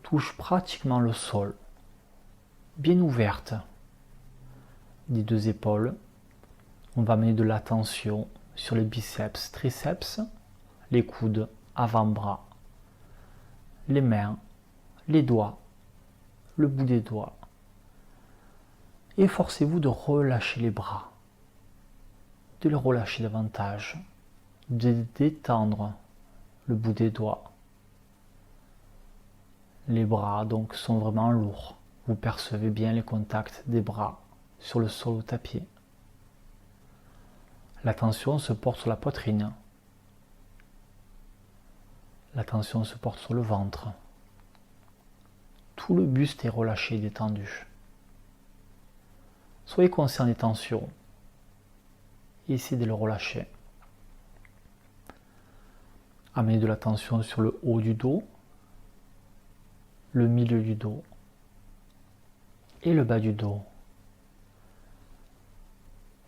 touche pratiquement le sol, bien ouverte des deux épaules. On va amener de l'attention sur les biceps, triceps, les coudes, avant-bras, les mains, les doigts, le bout des doigts. Et forcez-vous de relâcher les bras, de les relâcher davantage, de détendre le bout des doigts. Les bras donc sont vraiment lourds. Vous percevez bien les contacts des bras sur le sol au tapis. L'attention se porte sur la poitrine. L'attention se porte sur le ventre. Tout le buste est relâché et détendu. Soyez conscient des tensions et essayez de le relâcher. Amenez de la tension sur le haut du dos, le milieu du dos et le bas du dos.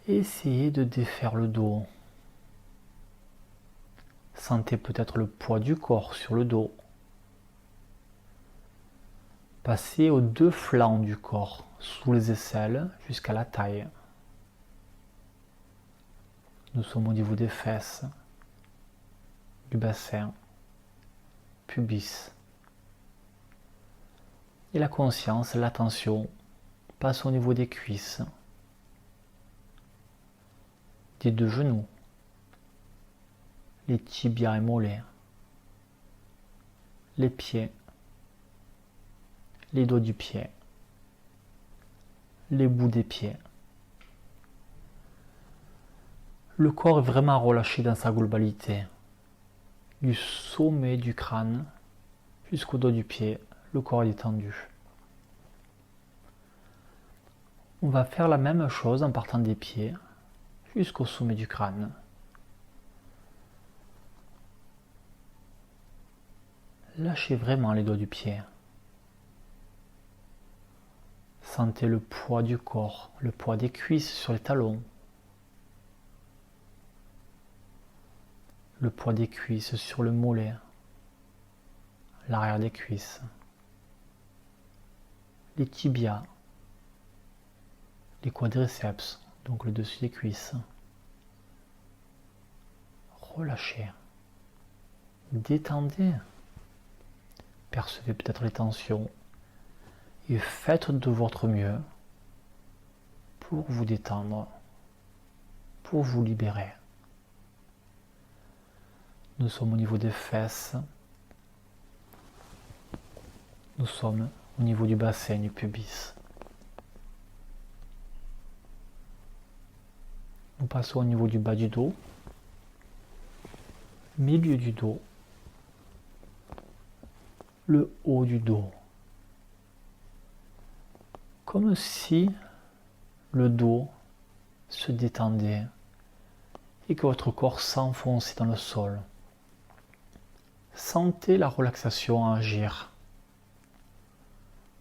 Essayez de défaire le dos. Sentez peut-être le poids du corps sur le dos. Passez aux deux flancs du corps, sous les aisselles jusqu'à la taille. Nous sommes au niveau des fesses, du bassin, pubis. Et la conscience, l'attention passe au niveau des cuisses, des deux genoux, les tibias et mollets, les pieds, les doigts du pied, les bouts des pieds. Le corps est vraiment relâché dans sa globalité, du sommet du crâne jusqu'au dos du pied, le corps est détendu. On va faire la même chose en partant des pieds jusqu'au sommet du crâne. Lâchez vraiment les doigts du pied. Sentez le poids du corps, le poids des cuisses sur les talons. Le poids des cuisses sur le mollet, l'arrière des cuisses, les tibias, les quadriceps, donc le dessus des cuisses. Relâchez, détendez, percevez peut-être les tensions et faites de votre mieux pour vous détendre, pour vous libérer. Nous sommes au niveau des fesses, nous sommes au niveau du bassin, du pubis. Nous passons au niveau du bas du dos, milieu du dos, le haut du dos. Comme si le dos se détendait et que votre corps s'enfonçait dans le sol. Sentez la relaxation agir.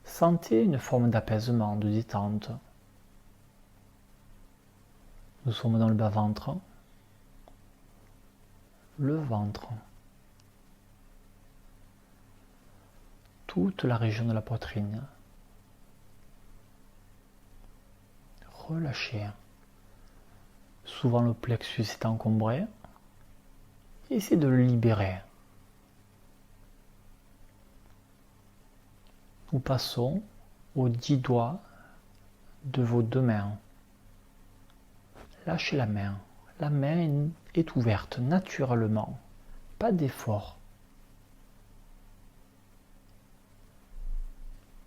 Sentez une forme d'apaisement, de détente. Nous sommes dans le bas-ventre, le ventre, toute la région de la poitrine. Relâchez. Souvent le plexus est encombré. Essayez de le libérer. Nous passons aux 10 doigts de vos deux mains. Lâchez la main. La main est ouverte naturellement. Pas d'effort.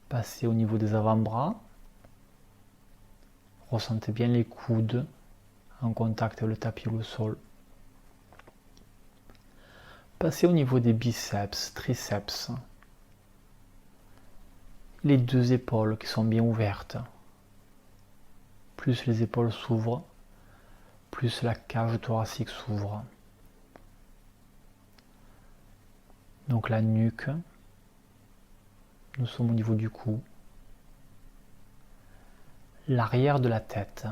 Passez au niveau des avant-bras. Ressentez bien les coudes en contact avec le tapis ou le sol. Passez au niveau des biceps, triceps. Les deux épaules qui sont bien ouvertes. Plus les épaules s'ouvrent, plus la cage thoracique s'ouvre. Donc la nuque, nous sommes au niveau du cou. L'arrière de la tête,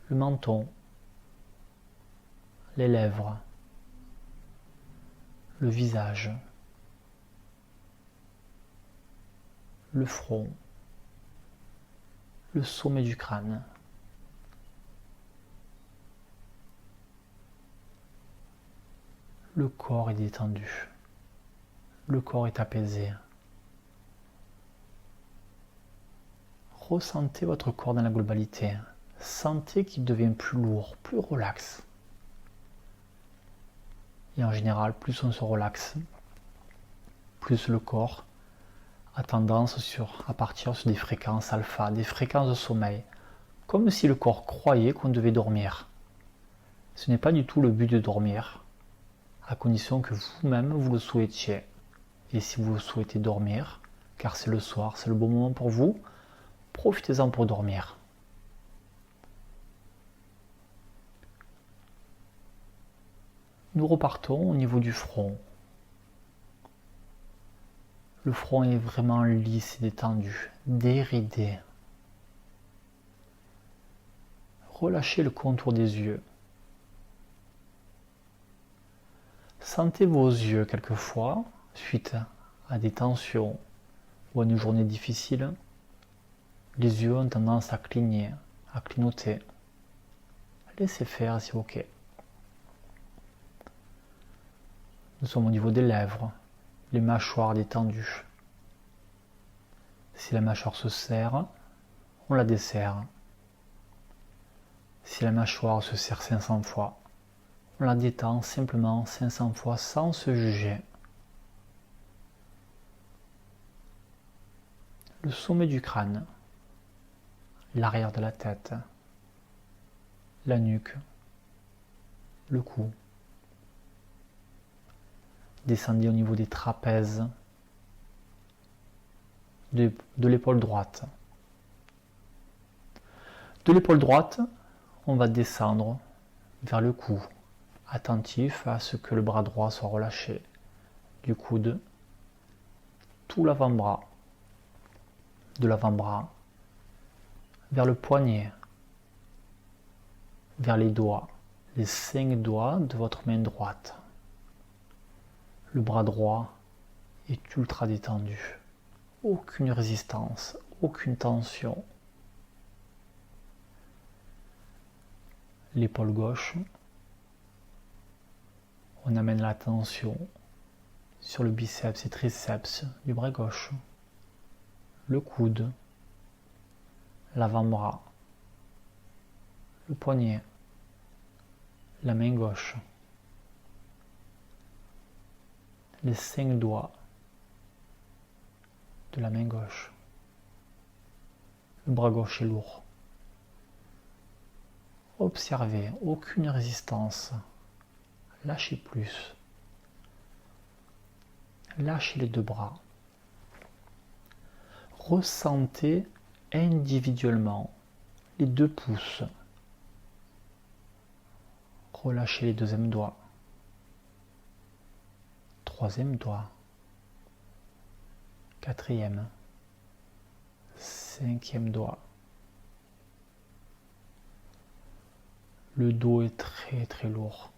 le menton, les lèvres, le visage, le front, le sommet du crâne. Le corps est détendu. Le corps est apaisé. Ressentez votre corps dans la globalité. Sentez qu'il devient plus lourd, plus relax. Et en général, plus on se relaxe, plus le corps a tendance à partir sur des fréquences alpha, des fréquences de sommeil, comme si le corps croyait qu'on devait dormir. Ce n'est pas du tout le but de dormir, à condition que vous-même vous le souhaitiez. Et si vous souhaitez dormir, car c'est le soir, c'est le bon moment pour vous, profitez-en pour dormir. Nous repartons au niveau du front. Le front est vraiment lisse et détendu, déridé. Relâchez le contour des yeux. Sentez vos yeux quelquefois, suite à des tensions ou à une journée difficile. Les yeux ont tendance à cligner, à clignoter. Laissez faire, c'est ok. Nous sommes au niveau des lèvres, les mâchoires détendues. Si la mâchoire se serre, on la desserre. Si la mâchoire se serre 500 fois, on la détend simplement 500 fois sans se juger. Le sommet du crâne, l'arrière de la tête, la nuque, le cou. Descendez au niveau des trapèzes, de l'épaule droite. De l'épaule droite, on va descendre vers le cou, attentif à ce que le bras droit soit relâché. Du coude, tout l'avant-bras, de l'avant-bras, vers le poignet, vers les doigts, les 5 doigts de votre main droite. Le bras droit est ultra détendu. Aucune résistance, aucune tension. L'épaule gauche, on amène la tension sur le biceps et triceps du bras gauche. Le coude, l'avant-bras, le poignet, la main gauche. Les 5 doigts de la main gauche. Le bras gauche est lourd. Observez, aucune résistance. Lâchez plus. Lâchez les 2 bras. Ressentez individuellement les 2 pouces. Relâchez les 2e doigts. 3e doigt, 4e, 5e doigt. Le dos est très très lourd.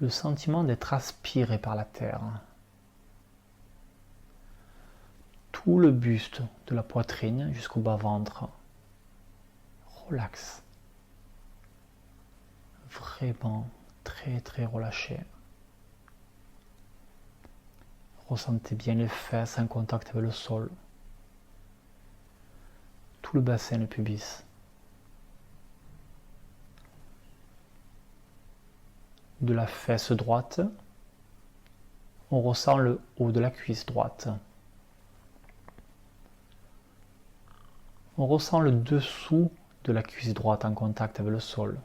Le sentiment d'être aspiré par la terre. Tout le buste de la poitrine jusqu'au bas-ventre. Relax. Vraiment très très relâché. Ressentez bien les fesses en contact avec le sol. Tout le bassin, le pubis. De la fesse droite, on ressent le haut de la cuisse droite. On ressent le dessous de la cuisse droite en contact avec le sol.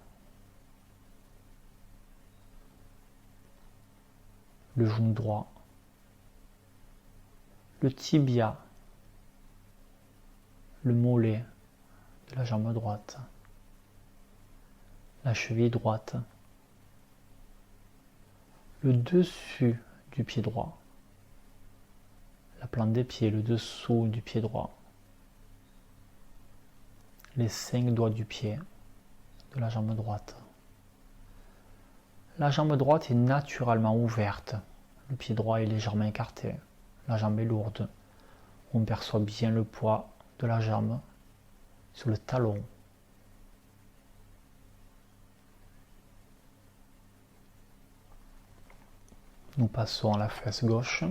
Le genou droit. Le tibia, le mollet de la jambe droite, la cheville droite, le dessus du pied droit, la plante des pieds, le dessous du pied droit, les 5 doigts du pied de la jambe droite. La jambe droite est naturellement ouverte, le pied droit est légèrement écarté. La jambe est lourde. On perçoit bien le poids de la jambe sur le talon. Nous passons à la fesse gauche.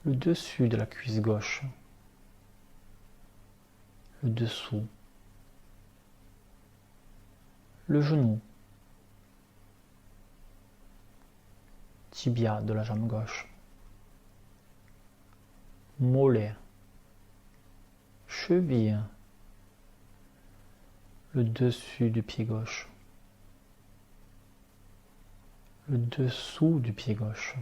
Le dessus de la cuisse gauche. Le dessous. Le genou. Tibia de la jambe gauche. Mollet. Cheville. Le dessus du pied gauche. Le dessous du pied gauche.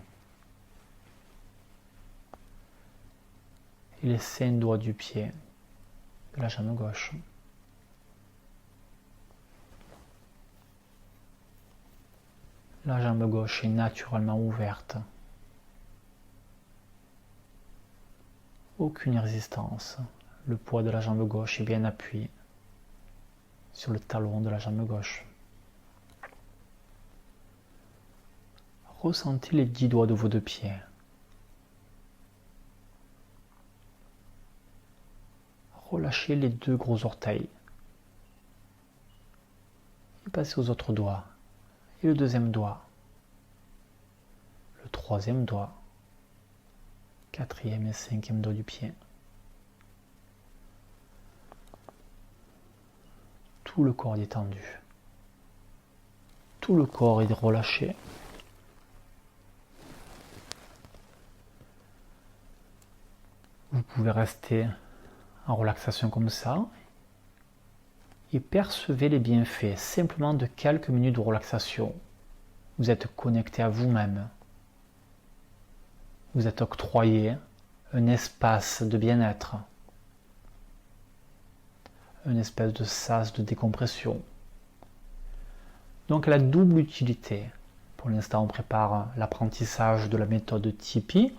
Et les 5 doigts du pied de la jambe gauche. La jambe gauche est naturellement ouverte. Aucune résistance. Le poids de la jambe gauche est bien appuyé sur le talon de la jambe gauche. Ressentez les 10 doigts de vos deux pieds. Relâchez les 2 gros orteils. Et passez aux autres doigts. Et le deuxième doigt. Le troisième doigt. 4e et 5e doigt du pied. Tout le corps est détendu. Tout le corps est relâché. Vous pouvez rester en relaxation comme ça et percevez les bienfaits simplement de quelques minutes de relaxation. Vous êtes connecté à vous-même. Vous êtes octroyé un espace de bien-être, une espèce de sas de décompression. Donc la double utilité. Pour l'instant, on prépare l'apprentissage de la méthode Tipeee,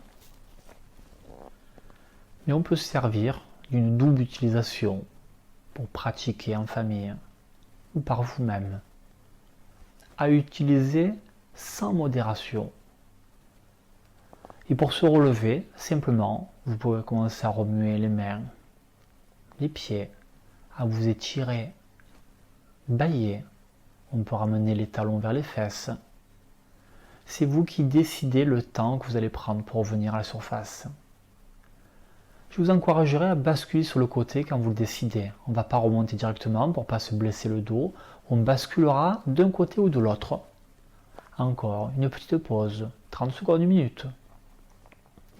mais on peut se servir d'une double utilisation pour pratiquer en famille ou par vous-même, à utiliser sans modération. Et pour se relever, simplement, vous pouvez commencer à remuer les mains, les pieds, à vous étirer, bâiller. On peut ramener les talons vers les fesses. C'est vous qui décidez le temps que vous allez prendre pour revenir à la surface. Je vous encouragerai à basculer sur le côté quand vous le décidez. On ne va pas remonter directement pour ne pas se blesser le dos. On basculera d'un côté ou de l'autre. Encore une petite pause, 30 secondes, 1 minute.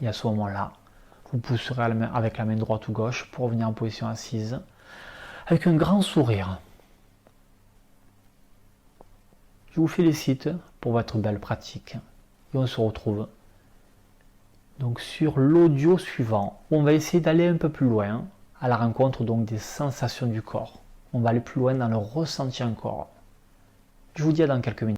Et à ce moment-là, vous pousserez avec la main droite ou gauche pour revenir en position assise, avec un grand sourire. Je vous félicite pour votre belle pratique. Et on se retrouve donc sur l'audio suivant, où on va essayer d'aller un peu plus loin, à la rencontre donc des sensations du corps. On va aller plus loin dans le ressenti encore. Je vous dis à dans quelques minutes.